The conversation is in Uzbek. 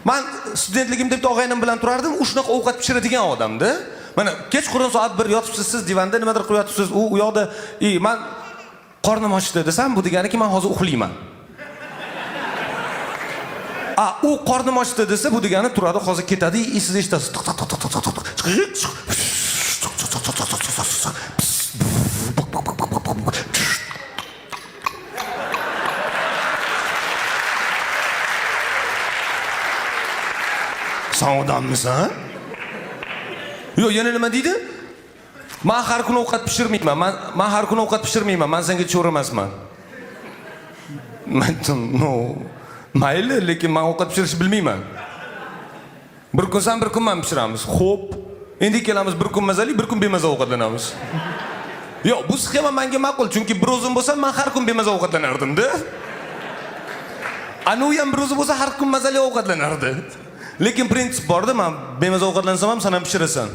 Men studentligimda bitta og'aynim bilan turardim, u shunaqa ovqat pishiradigan odamda. Mana kechqurun soat 1 yotibsiz, siz divanda nimadir qilib yotibsiz, u yoqda, men qornim ochdi desam, bu deganiki men hozir uxlayman. U qornim ochdi desa, bu degani turadi, hozir ketadi, siz eshitasiz. Sen odammisan? Yo'q, yana nima deydi? Men har kun ovqat pishirmayman. Men har kun ovqat pishirmayman. Men senga cho'r emasman. No. Mayli, lekin men ovqat pishirishni bilmayman. Bir kun sen, bir kun men pishiramiz. Xo'p. Endi kelamiz bir kun mazali, bir kun bemaza ovqatlanamiz. Yo'q, bu sxema menga ma'qul, chunki bir o'zim bo'lsam men har kun bemaza ovqatlanardim-da. Anu ham bir o'zi bo'lsa har kun mazali ovqatlanardi. Lekin prinsip borda, men bemaza ovqatlansam ham sen ham pishirasan.